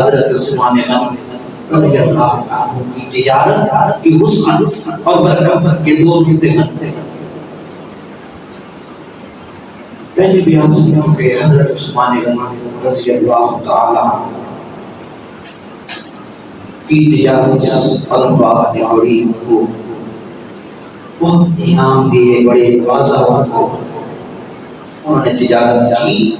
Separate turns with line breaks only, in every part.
حضرت عثمان غنی رضی اللہ عنہ کی تجارت کی وسعت اور برکت کے دو نقطے بنتے ہیں۔ پہلے بھی آپ سنوں کہ حضرت عثمان غنی رضی اللہ تعالی عنہ کی تجارت اللہ پاک نے بڑی کو بہت انعام دیے، بڑے نوازا کو انہوں نے تجارت کی،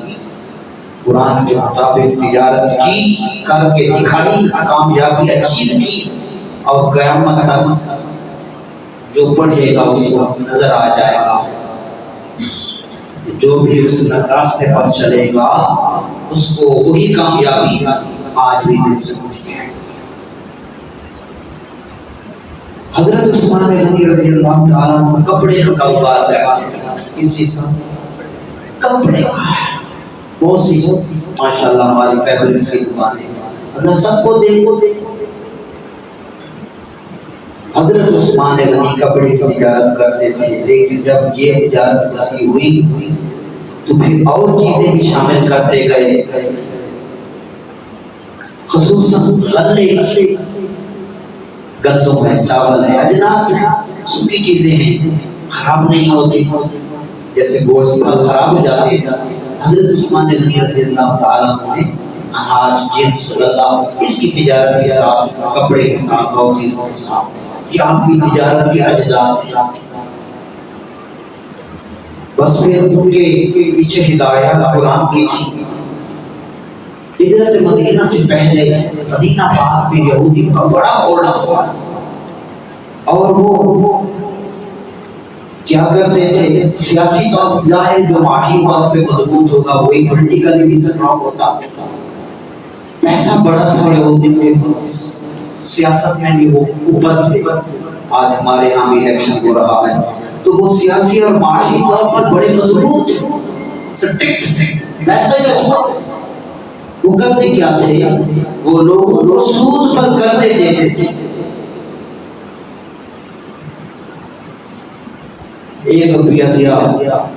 قرآن کے مطابق تجارت کی، کر کے دکھائی، کامیابی اچیو کی، اور قیامت تک جو پڑھے گا اس کو نظر آ جائے گا جو بھی اس راستے پر چلے گا اس کو وہی کامیابی آج بھی مل سکتی ہے۔ حضرت عثمان غنی رضی اللہ تعالیٰ عنہ کپڑے کا کاروبار کرتے تھے۔ کس چیز کا؟ کپڑے کا۔ بہت سی ماشاءاللہ ہماری فیبرکس کی دکانیں اللہ سب کو دیکھو۔ حضرت عثمان غنی کپڑے کی تجارت کرتے تھے، لیکن جب یہ تجارت وسیع ہوئی تو پھر اور چیزیں بھی شامل کرتے گئے، خصوصاً غلے، گندم ہے، چاول ہے، اجناس ہے، سوکھی چیزیں ہیں، خراب نہیں ہوتی، جیسے گوشت پھل خراب ہو جاتے ہیں۔ حضرت عثمان غنی رضی اللہ تعالیٰ عنہ نے اناج، جنس، غلہ، اس کی تجارت کے ساتھ، کپڑے کے ساتھ، اور چیزوں کے ساتھ، یہ آپ کی تجارت کے اجزاء تھے۔ بس پھر ان کے پیچھے ہدایت قرآن کی تھی۔ ہجرت مدینہ سے پہلے مدینہ پاک میں یہودیوں کا بڑا اوڑا ہوا، اور وہ کیا کرتے تھے؟ سیاسی طور پر ظاہر جو معاشی طور پہ مضبوط ہوگا وہی پولیٹیکلی بھی اسٹرانگ ہوتا، پیسہ بڑا تھا یہودیوں کے پاس، سیاست میں بھی وہ اوپر تھے۔ آج ہمارے ہاں بھی الیکشن ہو رہا ہے تو وہ سیاسی اور معاشی طور پر بڑے مضبوط تھے، سٹرکٹ تھے، پیسہ جو تھا۔ وہ کرتے کیا تھے؟ وہ لوگوں کو سود پر قرضے دیتے تھے۔ ایک روپیہ دیا،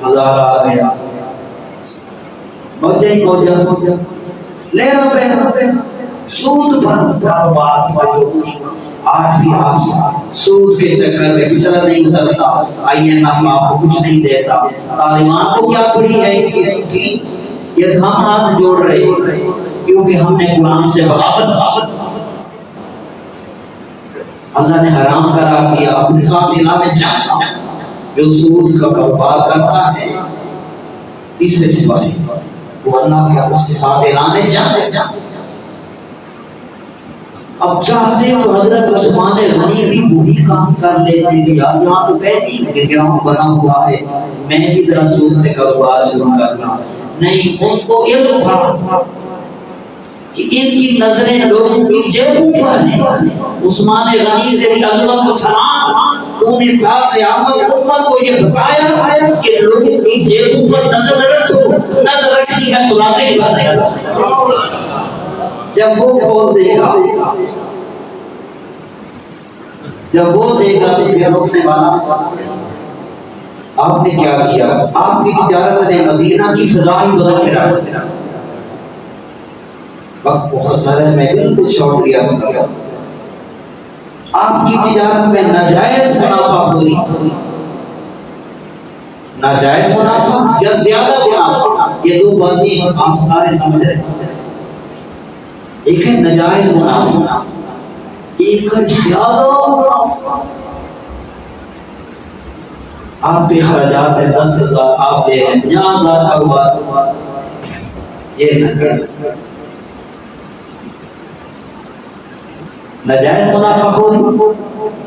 1000 آ گیا، لے روپے، سود پر کاروبار تھا جو آج بھی آپ سود کے چکر میں پچھلا نہیں اترتا، IMF آپ کو کچھ نہیں دیتا۔ طالبان کو کیا پڑی ہے اس چیزوں کی؟ یہ ہم ہاتھ جوڑ رہے ہیں کیونکہ ہم نے قرآن سے بغاوت، اللہ نے حرام قرار دیا، اپنے ساتھ اعلان جنگ۔ جو سود کا کاروبار کرتا ہے تیسرے سپاہی وہ اللہ کے اس کے ساتھ اعلان جنگ۔ اب چاہتے تو حضرت عثمان غنی بھی وہی کام کر لیتے کہ یار یہاں تو بیٹھی گراؤنڈ بنا ہوا ہے، میں بھی ذرا سود سے کاروبار شروع کرنا۔ نہیں، ان کو علم تھا کہ ان کی نظریں لوگوں کی جیبوں پر ہیں۔ عثمان غنی تیری عظمت و سلام، تو نے تا قیامت امت کو یہ بتایا کہ لوگوں کی جیبوں پر نظر رکھو، نظر رکھنی ہے تو لاتے گا۔ جب وہ کھول دے گا، جب وہ دے گا تو پھر روکنے والا۔ آپ نے کیا کیا؟ آپ کی تجارت نے مدینہ کی فضا ہی بدل کے رکھ دیا۔ وقت بہت سارے میں بالکل شارٹ لیا سکتا۔ آپ کی تجارت میں ناجائز منافع خوری، ناجائز منافع یا زیادہ منافع، یہ دو باتیں آپ سارے سمجھ رہے ہیں۔ ایک ہے ناجائز منافع، ایک ہے زیادہ منافع۔ آپ کے خرچات ہیں 10,000، آپ دے رہے ہیں 50,000 کاروبار، یہ نہ کریں۔ ناجائز منافع خوری،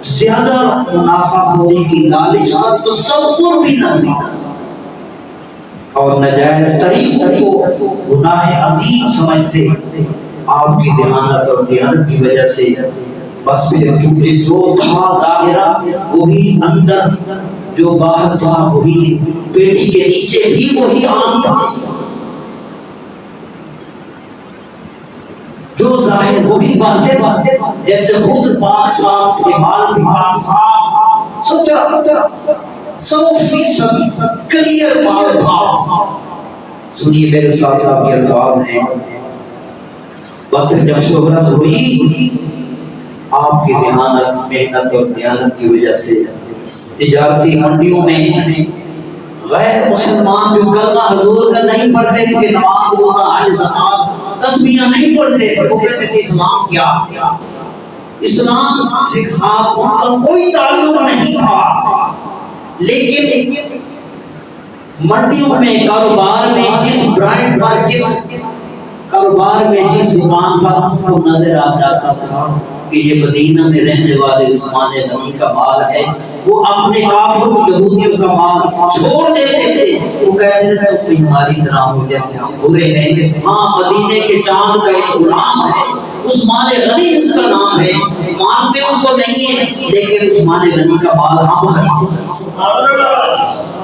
زیادہ منافع خوری کی لالچ کا تصور بھی نہ تھا، اور ناجائز طریق کو گناہ عظیم سمجھتے آپ کی ذہانت اور دیانت کی وجہ سے۔ بس پھر چونکہ جو تھا ظاہرہ وہی اندر، جو باہر تھا وہی پیٹی کے نیچے بھی وہی عام تھا، جو ظاہر وہی باتیں، جیسے خود پاک صاف تھے، مال بھی پاک صاف ستھرا، 100% کلیئر مال تھا۔ سنیے میرے استاد صاحب کے الفاظ ہیں، بس پھر جب شہرت ہوئی آپ کی ذہانت محنت اور دیانت کی وجہ سے تجارتی منڈیوں میں غیر مسلمان جو کلمہ حضور کا نہیں پڑھتے تھے، نماز روزہ حج زکات تسبیحاں نہیں پڑھتے تھے، وہ کہتے تھے اسلام کیا؟ اسلام سے ساتھ ان کا کوئی تعلق نہیں تھا، لیکن منڈیوں میں کاروبار میں جس برانڈ پر جس کاروبار میں جس دکان پر ان کو نظر آ جاتا تھا کہ یہ مدینہ میں رہنے والے عثمان غنی کا مال ہے، وہ اپنے کافروں یہودیوں کا مال چھوڑ دیتے تھے۔ وہ کہتے تھے تم ہماری طرح ہو جیسے ہم برے ہیں، ہاں مدینے کے چاند کا ایک غلام ہے، عثمان غنی اس کا نام ہے، مانتے اس کو نہیں ہے لیکن عثمان غنی کا مال ہم خریدتے ہیں۔